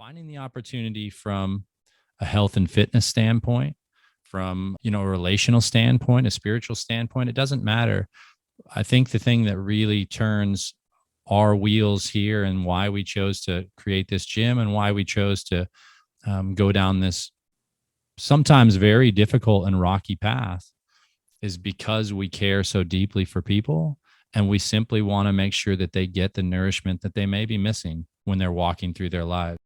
finding the opportunity from a health and fitness standpoint, from, a relational standpoint, a spiritual standpoint, it doesn't matter. I think the thing that really turns our wheels here and why we chose to create this gym and why we chose to go down this sometimes very difficult and rocky path is because we care so deeply for people, and we simply want to make sure that they get the nourishment that they may be missing when they're walking through their lives.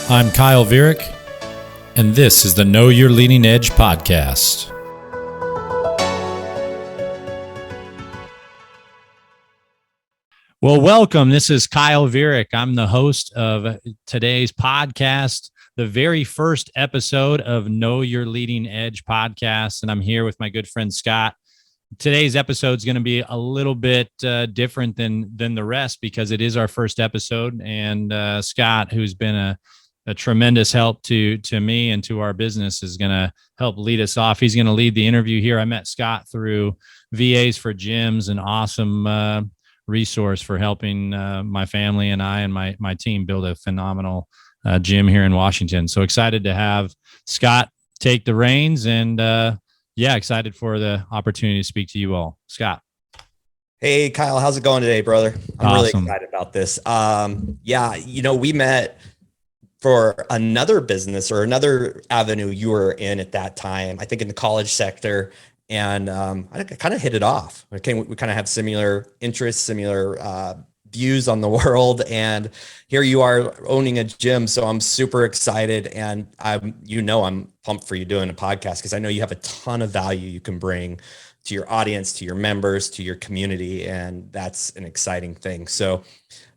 I'm Kyle Vierck, and this is the Know Your Leading Edge podcast. Well, welcome. This is Kyle Vierck. I'm the host of today's podcast, the very first episode of Know Your Leading Edge podcast, and I'm here with my good friend Scott. Today's episode is going to be a little bit different than the rest because it is our first episode, and Scott, who's been a tremendous help to me and to our business, is going to help lead us off. He's going to lead the interview here. I met Scott through VAs for Gyms, an awesome resource for helping my family and I and my team build a phenomenal gym here in Washington. So excited to have Scott take the reins, and excited for the opportunity to speak to you all. Scott. Hey, Kyle, how's it going today, brother? I'm Awesome. Really excited about this. We met for another business or another avenue you were in at that time, I think in the college sector. And I kind of hit it off. We kind of have similar interests, similar views on the world. And here you are owning a gym. So I'm super excited. And I'm pumped for you doing a podcast because I know you have a ton of value you can bring to your audience, to your members, to your community. And that's an exciting thing. So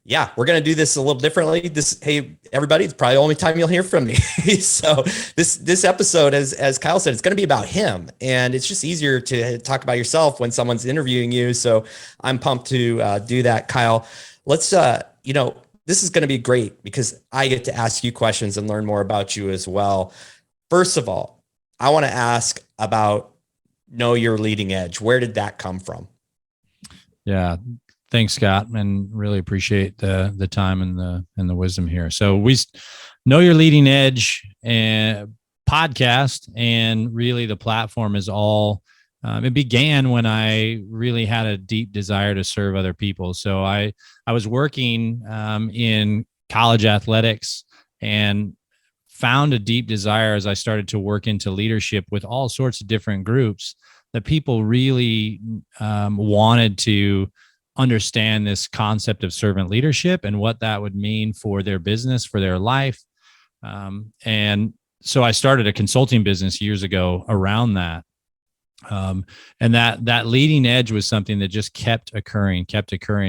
yeah, we're going to do this a little differently. Hey, everybody, it's probably the only time you'll hear from me. So this episode, as Kyle said, it's going to be about him. And it's just easier to talk about yourself when someone's interviewing you. So I'm pumped to do that, Kyle. Let's, this is going to be great because I get to ask you questions and learn more about you as well. First of all, I want to ask about Know Your Leading Edge. Where did that come from? Yeah. Thanks, Scott, and really appreciate the time and the wisdom here. So we Know Your Leading Edge and podcast, and really the platform is all. It began when I really had a deep desire to serve other people. So I was working in college athletics and found a deep desire as I started to work into leadership with all sorts of different groups that people really wanted to understand this concept of servant leadership and what that would mean for their business, for their life. And so I started a consulting business years ago around that. And that leading edge was something that just kept occurring.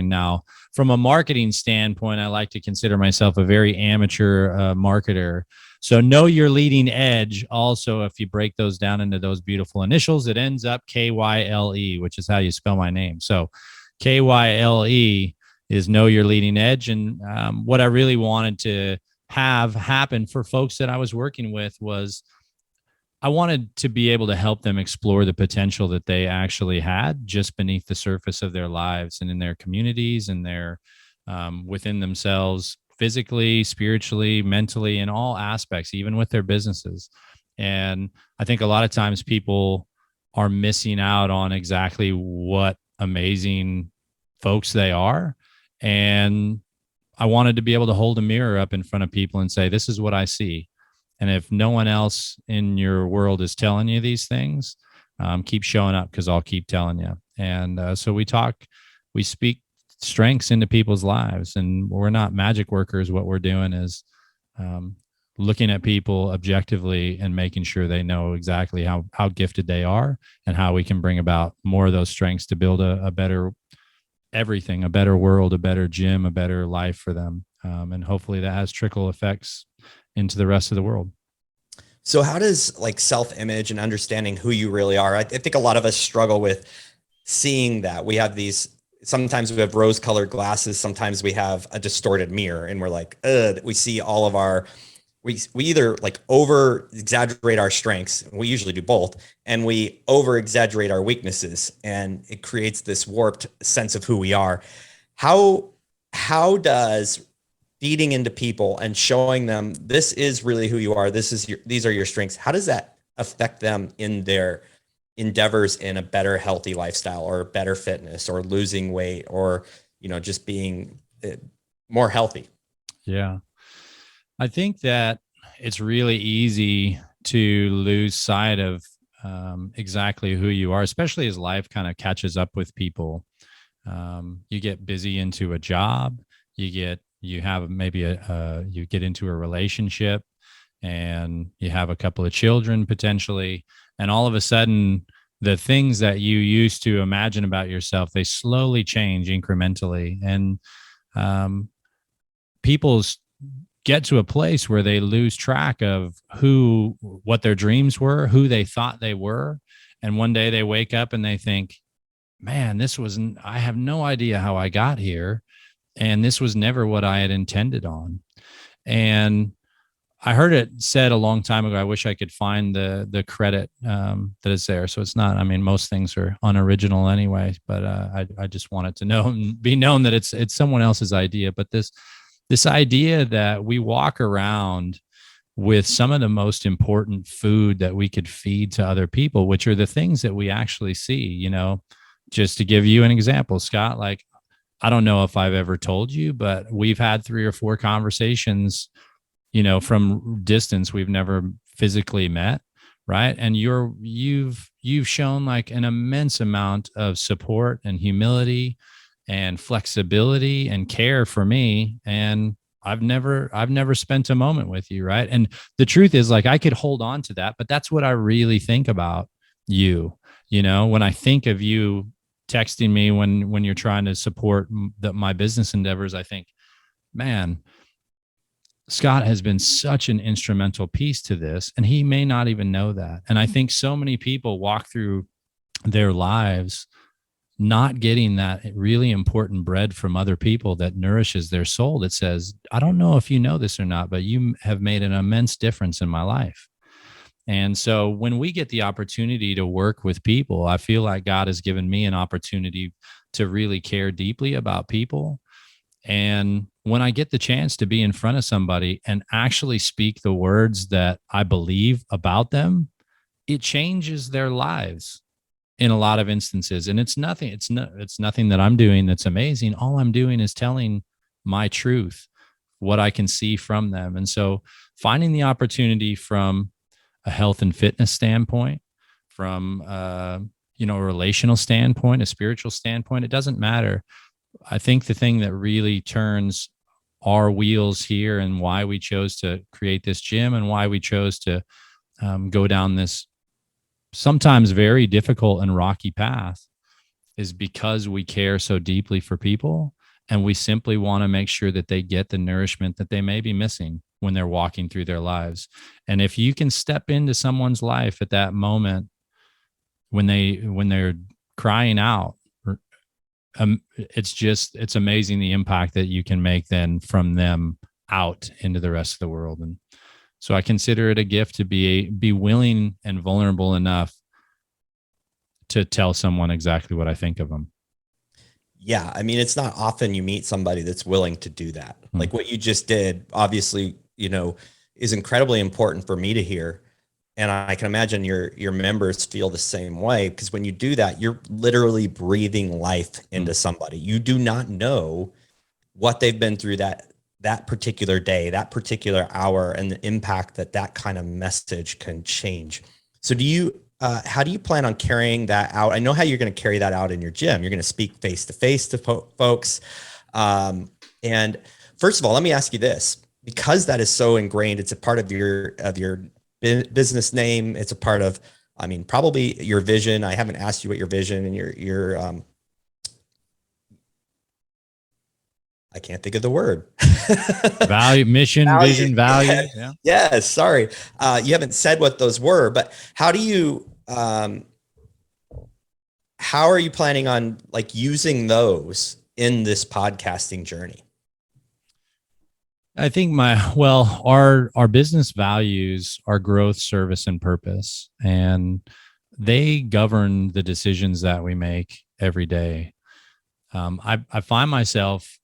Now, from a marketing standpoint, I like to consider myself a very amateur marketer. So Know Your Leading Edge. Also, if you break those down into those beautiful initials, it ends up K.Y.L.E, which is how you spell my name. So K.Y.L.E is Know Your Leading Edge. And what I really wanted to have happen for folks that I was working with was I wanted to be able to help them explore the potential that they actually had just beneath the surface of their lives and in their communities and their within themselves, physically, spiritually, mentally, in all aspects, even with their businesses. And I think a lot of times people are missing out on exactly what amazing folks they are. And I wanted to be able to hold a mirror up in front of people and say, this is what I see. And if no one else in your world is telling you these things, keep showing up because I'll keep telling you. And so we speak strengths into people's lives, and we're not magic workers. What we're doing is looking at people objectively and making sure they know exactly how gifted they are and how we can bring about more of those strengths to build a better everything, a better world, a better gym, a better life for them. And hopefully that has trickle effects into the rest of the world. So how does self-image and understanding who you really are? I think a lot of us struggle with seeing that. We have sometimes we have rose-colored glasses. Sometimes we have a distorted mirror and we're like, we see all of our we either like over exaggerate our strengths. We usually do both, and we over exaggerate our weaknesses, and it creates this warped sense of who we are. How does feeding into people and showing them this is really who you are, these are your strengths, how does that affect them in their endeavors in a better healthy lifestyle, or better fitness, or losing weight, or just being more healthy? Yeah. I think that it's really easy to lose sight of exactly who you are, especially as life kind of catches up with people. You get busy into a job, you have maybe you get into a relationship, and you have a couple of children potentially, and all of a sudden the things that you used to imagine about yourself, they slowly change incrementally, and people's get to a place where they lose track of what their dreams were, who they thought they were. And one day they wake up and they think, man, I have no idea how I got here. And this was never what I had intended on. And I heard it said a long time ago. I wish I could find the credit that is there. So it's not, I mean, most things are unoriginal anyway, but I just want it to know and be known that it's someone else's idea. But this idea that we walk around with some of the most important food that we could feed to other people, which are the things that we actually see, just to give you an example, Scott, like, I don't know if I've ever told you, but we've had 3 or 4 conversations, from distance. We've never physically met. Right. And you've shown like an immense amount of support and humility and flexibility and care for me. And I've never spent a moment with you. Right. And the truth is, like, I could hold on to that, but that's what I really think about you. When I think of you texting me when you're trying to support my business endeavors, I think, man, Scott has been such an instrumental piece to this, and he may not even know that. And I think so many people walk through their lives not getting that really important bread from other people that nourishes their soul, that says, I don't know if you know this or not, but you have made an immense difference in my life. And so when we get the opportunity to work with people, I feel like God has given me an opportunity to really care deeply about people. And when I get the chance to be in front of somebody and actually speak the words that I believe about them, it changes their lives in a lot of instances. And it's nothing that I'm doing that's amazing. All I'm doing is telling my truth, what I can see from them. And so finding the opportunity from a health and fitness standpoint, from a relational standpoint, a spiritual standpoint, it doesn't matter. I think the thing that really turns our wheels here, and why we chose to create this gym, and why we chose to go down this sometimes very difficult and rocky path, is because we care so deeply for people, and we simply want to make sure that they get the nourishment that they may be missing when they're walking through their lives. And if you can step into someone's life at that moment when they're crying out, it's amazing the impact that you can make then from them out into the rest of the world. And so I consider it a gift to be willing and vulnerable enough to tell someone exactly what I think of them. Yeah. I mean, it's not often you meet somebody that's willing to do that. Like what you just did, obviously, is incredibly important for me to hear. And I can imagine your members feel the same way, because when you do that, you're literally breathing life into somebody. You do not know what they've been through that particular day, that particular hour, and the impact that kind of message can change. So how do you plan on carrying that out? I know how you're going to carry that out in your gym. You're going to speak face to face to folks. And first of all, let me ask you this, because that is so ingrained, it's a part of your business name. It's a part of, probably your vision. I haven't asked you what your vision and your I can't think of the word. Value, mission, vision, value. Yeah. Yes. Sorry. You haven't said what those were, but how are you planning on like using those in this podcasting journey? I think our business values are growth, service, and purpose, and they govern the decisions that we make every day. I find myself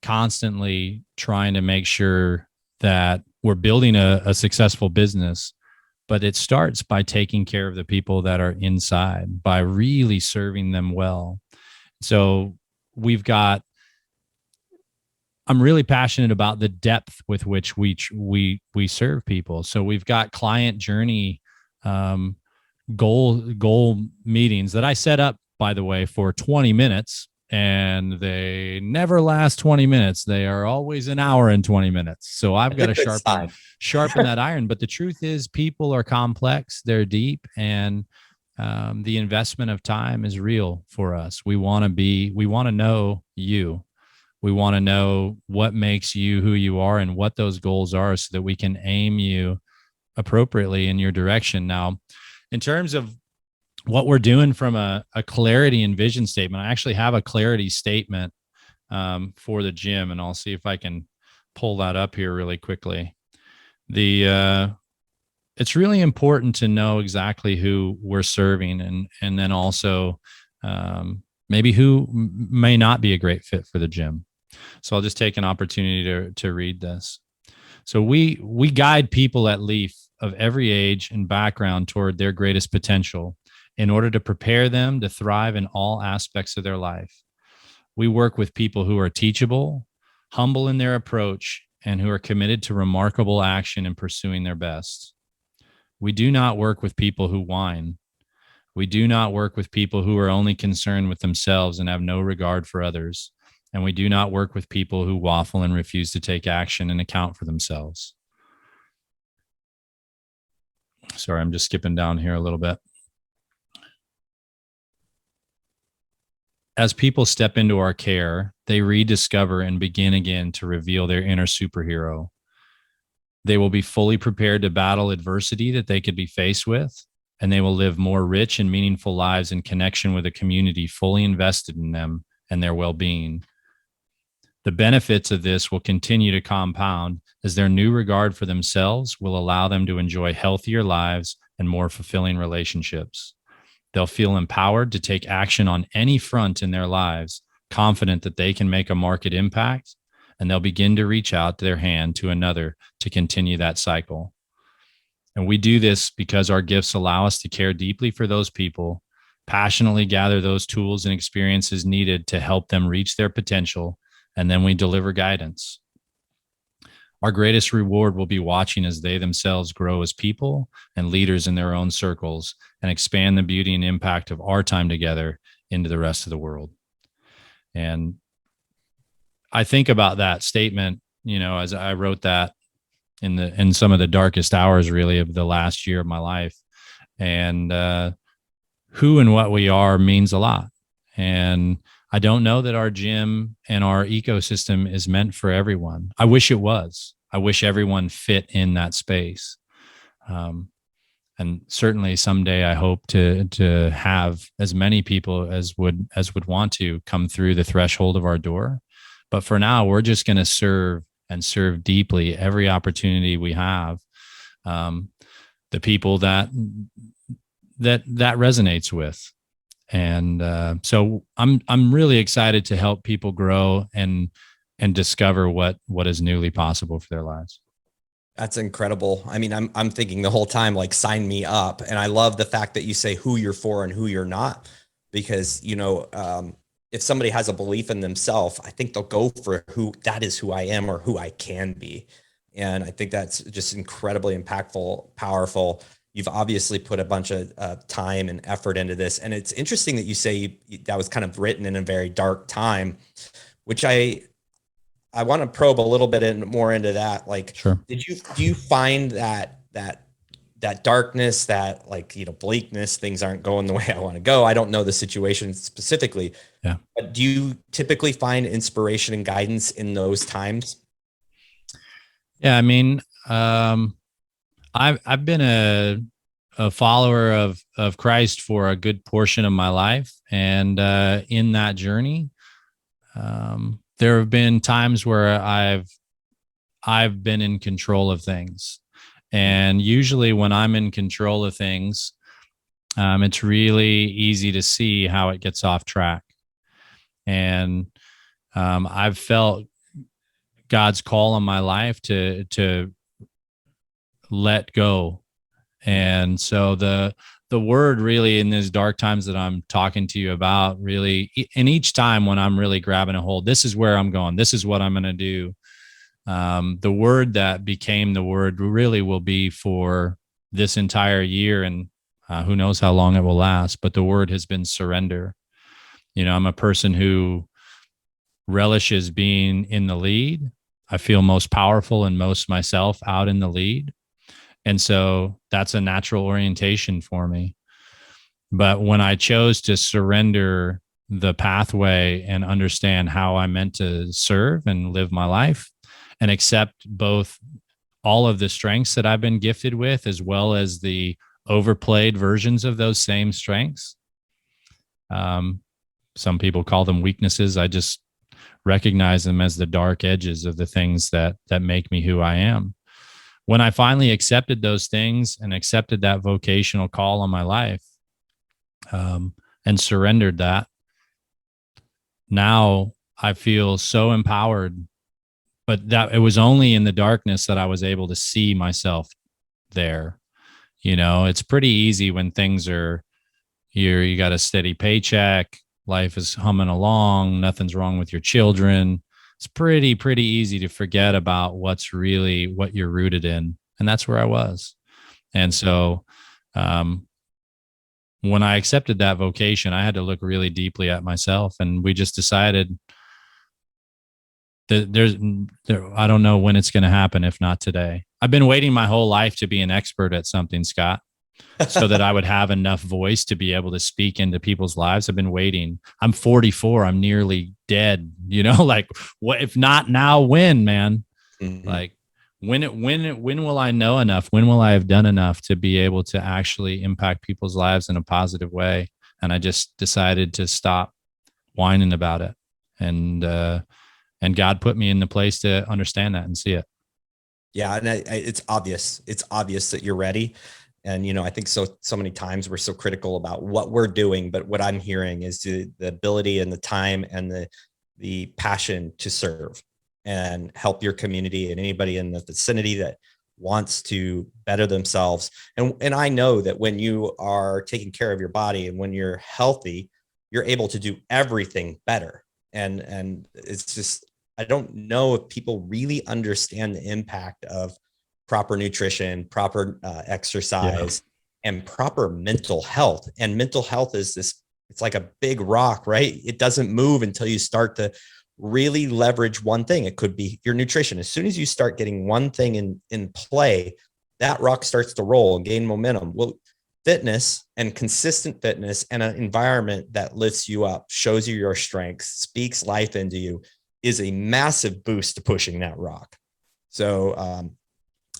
constantly trying to make sure that we're building a successful business, but it starts by taking care of the people that are inside, by really serving them well. So we've got I'm really passionate about the depth with which we serve people. So we've got client journey um, goal meetings that I set up, by the way, for 20 minutes, and they never last 20 minutes. They are always an hour and 20 minutes. So I've got to sharpen that iron. But the truth is, people are complex, they're deep, and the investment of time is real for us. We want to know you. We want to know what makes you who you are and what those goals are so that we can aim you appropriately in your direction. Now, in terms of what we're doing from a clarity and vision statement, I actually have a clarity statement for the gym, and I'll see if I can pull that up here really quickly. It's really important to know exactly who we're serving, and then also maybe who may not be a great fit for the gym. So I'll just take an opportunity to read this. So we guide people at Leaf of every age and background toward their greatest potential in order to prepare them to thrive in all aspects of their life. We work with people who are teachable, humble in their approach, and who are committed to remarkable action in pursuing their best. We do not work with people who whine. We do not work with people who are only concerned with themselves and have no regard for others. And we do not work with people who waffle and refuse to take action and account for themselves. Sorry, I'm just skipping down here a little bit. As people step into our care, they rediscover and begin again to reveal their inner superhero. They will be fully prepared to battle adversity that they could be faced with, and they will live more rich and meaningful lives in connection with a community fully invested in them and their well-being. The benefits of this will continue to compound as their new regard for themselves will allow them to enjoy healthier lives and more fulfilling relationships. They'll feel empowered to take action on any front in their lives, confident that they can make a market impact, and they'll begin to reach out their hand to another to continue that cycle. And we do this because our gifts allow us to care deeply for those people, passionately gather those tools and experiences needed to help them reach their potential, and then we deliver guidance. Our greatest reward will be watching as they themselves grow as people and leaders in their own circles and expand the beauty and impact of our time together into the rest of the world. And I think about that statement, as I wrote that in some of the darkest hours, really, of the last year of my life. And who and what we are means a lot. And I don't know that our gym and our ecosystem is meant for everyone. I wish it was. I wish everyone fit in that space. And certainly someday I hope to have as many people as would want to come through the threshold of our door. But for now, we're just going to serve and serve deeply every opportunity we have. The people that resonates with. And so I'm really excited to help people grow and discover what is newly possible for their lives. That's incredible. I mean, I'm thinking the whole time, like, sign me up. And I love the fact that you say who you're for and who you're not, because, if somebody has a belief in themselves, I think they'll go for that is who I am or who I can be. And I think that's just incredibly impactful, powerful. You've obviously put a bunch of time and effort into this. And it's interesting that you say that was kind of written in a very dark time, which I want to probe a little bit more into that. Like, sure. Do you find that darkness, that, like, bleakness, things aren't going the way I want to go? I don't know the situation specifically. Yeah. But do you typically find inspiration and guidance in those times? Yeah. I mean, I've been a follower of Christ for a good portion of my life. And in that journey, there have been times where I've I've been in control of things. And usually when I'm in control of things, it's really easy to see how it gets off track. And I've felt God's call on my life to let go. And so the word really in these dark times that I'm talking to you about, really, and each time when I'm really grabbing a hold, this is where I'm going, this is what I'm going to do. The word that became the word really will be for this entire year, and who knows how long it will last, but the word has been surrender. I'm a person who relishes being in the lead. I feel most powerful and most myself out in the lead. And so that's a natural orientation for me. But when I chose to surrender the pathway and understand how I meant to serve and live my life and accept both all of the strengths that I've been gifted with, as well as the overplayed versions of those same strengths. Some people call them weaknesses. I just recognize them as the dark edges of the things that make me who I am. When I finally accepted those things and accepted that vocational call on my life, and surrendered that, now I feel so empowered. But that it was only in the darkness that I was able to see myself there. It's pretty easy when things are you got a steady paycheck, life is humming along, nothing's wrong with your children. It's pretty easy to forget about what you're rooted in. And that's where I was. And so when I accepted that vocation, I had to look really deeply at myself. And we just decided that I don't know when it's going to happen, if not today. I've been waiting my whole life to be an expert at something, Scott, so that I would have enough voice to be able to speak into people's lives. I've been waiting. I'm 44. I'm nearly dead. Like, what if not now? When, man? Mm-hmm. Like, when will I know enough? When will I have done enough to be able to actually impact people's lives in a positive way? And I just decided to stop whining about it. And God put me in the place to understand that and see it. Yeah. And it's obvious. It's obvious that you're ready. And, I think so many times we're so critical about what we're doing, but what I'm hearing is the ability and the time and the passion to serve and help your community and anybody in the vicinity that wants to better themselves. And I know that when you are taking care of your body and when you're healthy, you're able to do everything better. And it's just, I don't know if people really understand the impact of proper nutrition, proper exercise, and proper mental health. And mental health is it's like a big rock, right? It doesn't move until you start to really leverage one thing. It could be your nutrition. As soon as you start getting one thing in play, that rock starts to roll and gain momentum. Well, fitness and consistent fitness and an environment that lifts you up, shows you your strengths, speaks life into you, is a massive boost to pushing that rock. So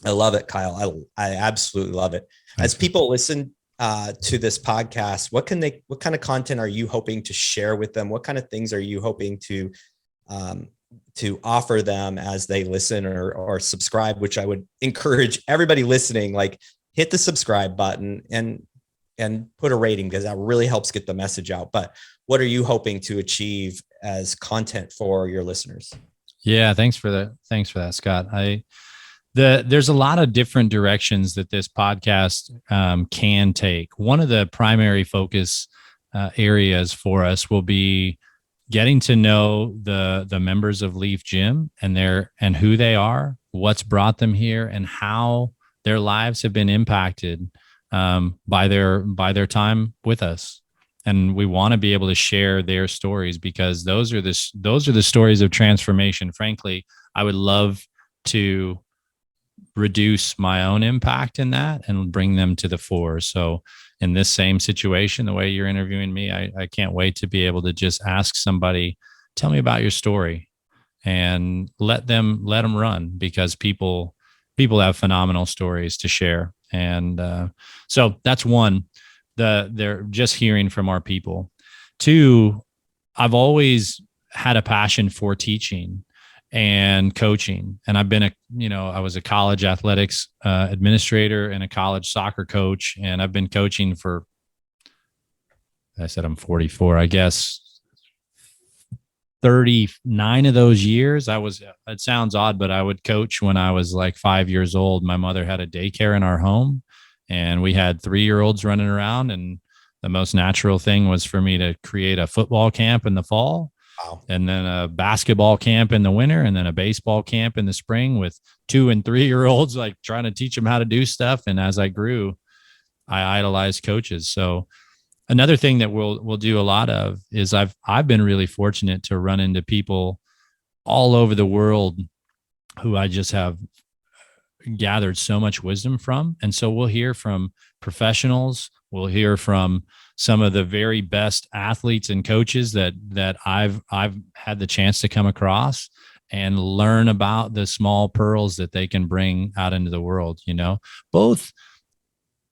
I love it, Kyle. I absolutely love it. As people listen to this podcast, what kind of content are you hoping to share with them? What kind of things are you hoping to offer them as they listen or subscribe, which I would encourage everybody listening, like hit the subscribe button and put a rating, because that really helps get the message out. But what are you hoping to achieve as content for your listeners? Yeah, thanks for that, Scott. There's a lot of different directions that this podcast can take. One of the primary focus areas for us will be getting to know the members of Leaf Gym and who they are, what's brought them here, and how their lives have been impacted by their time with us. And we want to be able to share their stories, because those are the stories of transformation. Frankly, I would love to reduce my own impact in that and bring them to the fore. So in this same situation, the way you're interviewing me, I can't wait to be able to just ask somebody, tell me about your story, and let them run, because people have phenomenal stories to share. And so that's one. They're just hearing from our people. Two, I've always had a passion for teaching. and coaching. And I've been I was a college athletics administrator and a college soccer coach. And I've been coaching for, I said, I'm 44, I guess 39 of those years. It sounds odd, but I would coach when I was like 5 years old. My mother had a daycare in our home and we had 3-year-olds running around. And the most natural thing was for me to create a football camp in the fall. Wow. And then a basketball camp in the winter, and then a baseball camp in the spring with 2 and 3-year-olds, like trying to teach them how to do stuff. And as I grew, I idolized coaches. So another thing that we'll do a lot of is I've been really fortunate to run into people all over the world who I just have gathered so much wisdom from. And so we'll hear from professionals, we'll hear from some of the very best athletes and coaches that I've had the chance to come across, and learn about the small pearls that they can bring out into the world, both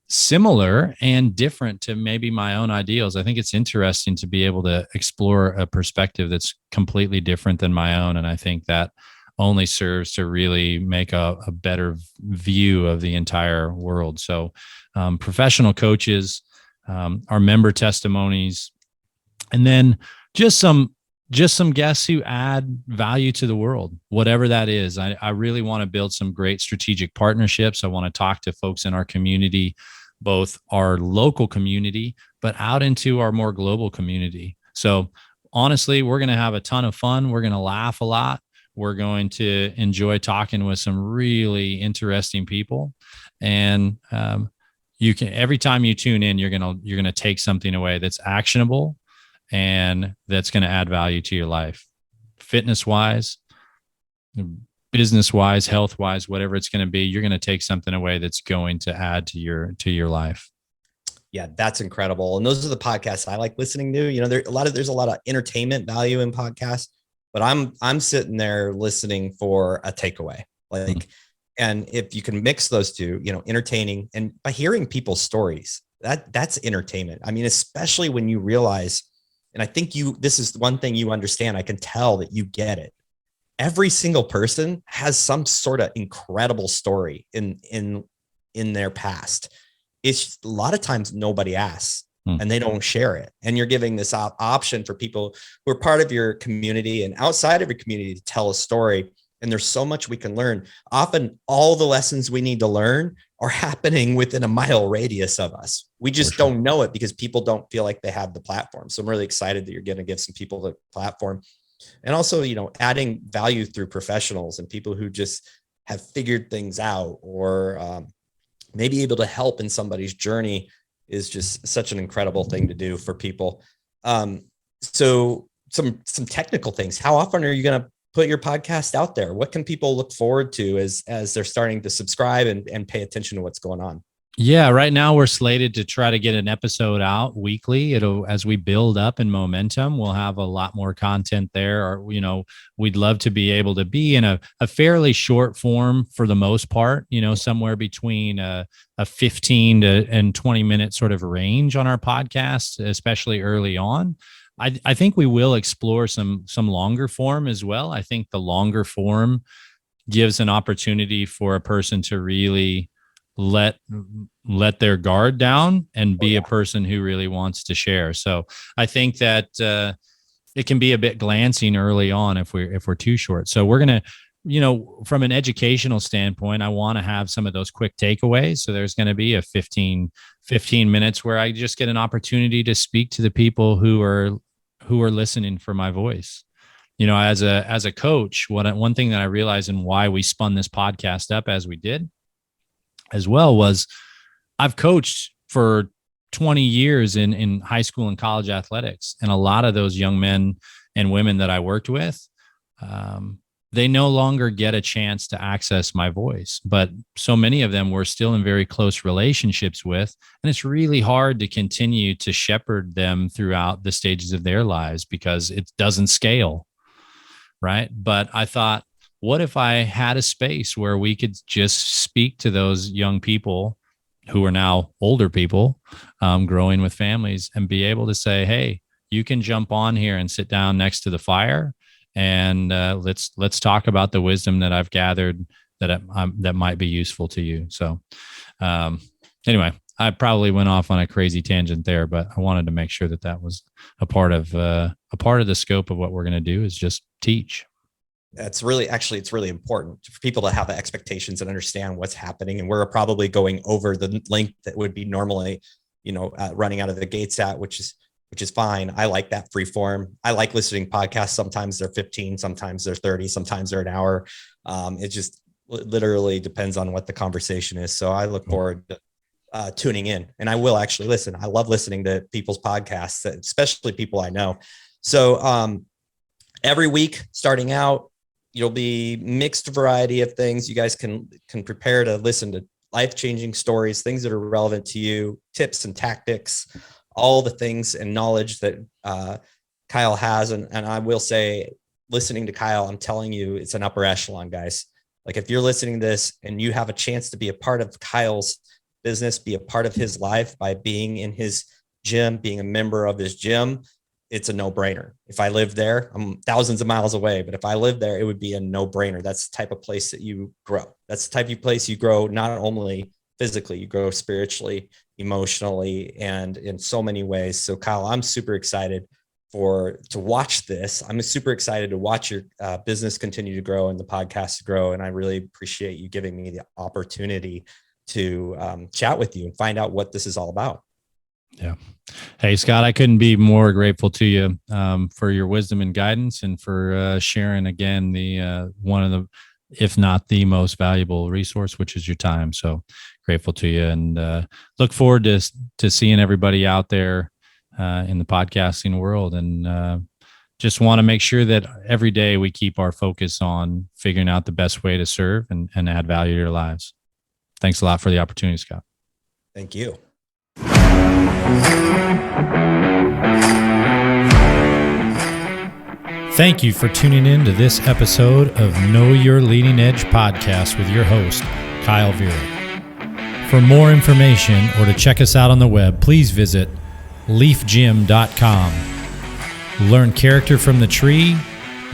similar and different to maybe my own ideals. I think it's interesting to be able to explore a perspective that's completely different than my own. And I think that only serves to really make a better view of the entire world. So professional coaches, our member testimonies, and then just some guests who add value to the world, whatever that is. I really want to build some great strategic partnerships. I want to talk to folks in our community, both our local community, but out into our more global community. So honestly, we're going to have a ton of fun. We're going to laugh a lot. We're going to enjoy talking with some really interesting people. And you can, every time you tune in, you're going to take something away that's actionable and that's going to add value to your life, fitness wise, business wise, health wise, whatever it's going to be. You're going to take something away that's going to add to your life. Yeah, that's incredible. And those are the podcasts I like listening to. There's a lot of entertainment value in podcasts, but I'm sitting there listening for a takeaway. And if you can mix those two, entertaining, and by hearing people's stories, that's entertainment. I mean, especially when you realize, and I think this is one thing you understand. I can tell that you get it. Every single person has some sort of incredible story in their past. It's a lot of times nobody asks and they don't share it. And you're giving this option for people who are part of your community and outside of your community to tell a story. And there's so much we can learn. Often all the lessons we need to learn are happening within a mile radius of us. We just don't know it because people don't feel like they have the platform. So I'm really excited that you're going to give some people the platform. And also, adding value through professionals and people who just have figured things out, or maybe able to help in somebody's journey, is just such an incredible thing to do for people. So some technical things. How often are you going to put your podcast out there? What can people look forward to as they're starting to subscribe and pay attention to what's going on? Yeah, right now we're slated to try to get an episode out weekly. As we build up in momentum, we'll have a lot more content there. Or, we'd love to be able to be in a fairly short form for the most part, somewhere between a 15 and 20 minute sort of range on our podcast, especially early on. I think we will explore some longer form as well. I think the longer form gives an opportunity for a person to really let their guard down and be a person who really wants to share. So I think that it can be a bit glancing early on if we're too short. So we're going to, from an educational standpoint, I want to have some of those quick takeaways. So there's going to be a 15 minutes where I just get an opportunity to speak to the people who are listening for my voice. As a coach, one thing that I realized and why we spun this podcast up as we did as well was I've coached for 20 years in high school and college athletics. And a lot of those young men and women that I worked with, they no longer get a chance to access my voice, but so many of them we're still in very close relationships with. And it's really hard to continue to shepherd them throughout the stages of their lives because it doesn't scale. Right. But I thought, what if I had a space where we could just speak to those young people who are now older people, growing with families, and be able to say, hey, you can jump on here and sit down next to the fire and let's talk about the wisdom that I've gathered that might be useful to you. So anyway, I probably went off on a crazy tangent there, but I wanted to make sure that was a part of the scope of what we're going to do is just teach. It's really important for people to have the expectations and understand what's happening. And we're probably going over the length that would be normally, running out of the gates at, which is fine. I like that free form. I like listening podcasts. Sometimes they're 15, sometimes they're 30, sometimes they're an hour. It just literally depends on what the conversation is. So I look forward to tuning in, and I will actually listen. I love listening to people's podcasts, especially people I know. So every week starting out, you'll be mixed variety of things. You guys can prepare to listen to life-changing stories, things that are relevant to you, tips and tactics, all the things and knowledge that Kyle has. And I will say, listening to Kyle, I'm telling you, it's an upper echelon, guys. Like, if you're listening to this and you have a chance to be a part of Kyle's business, be a part of his life by being in his gym, being a member of his gym, it's a no-brainer. If I live there, I'm thousands of miles away, but if I live there, it would be a no-brainer. That's the type of place that you grow. That's the type of place you grow, not only physically, you grow spiritually, emotionally, and in so many ways. So Kyle, I'm super excited to watch this. I'm super excited to watch your business continue to grow and the podcast to grow. And I really appreciate you giving me the opportunity to chat with you and find out what this is all about. Yeah. Hey, Scott, I couldn't be more grateful to you for your wisdom and guidance, and for sharing again the one of the, if not the most valuable resource, which is your time. So grateful to you, and look forward to seeing everybody out there in the podcasting world. And just want to make sure that every day we keep our focus on figuring out the best way to serve and add value to your lives. Thanks a lot for the opportunity, Scott. Thank you. Thank you for tuning in to this episode of Know Your Leading Edge podcast with your host, Kyle Vierck. For more information or to check us out on the web, please visit leafgym.com. Learn character from the tree,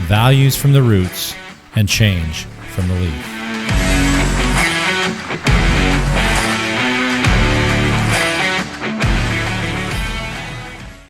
values from the roots, and change from the leaf.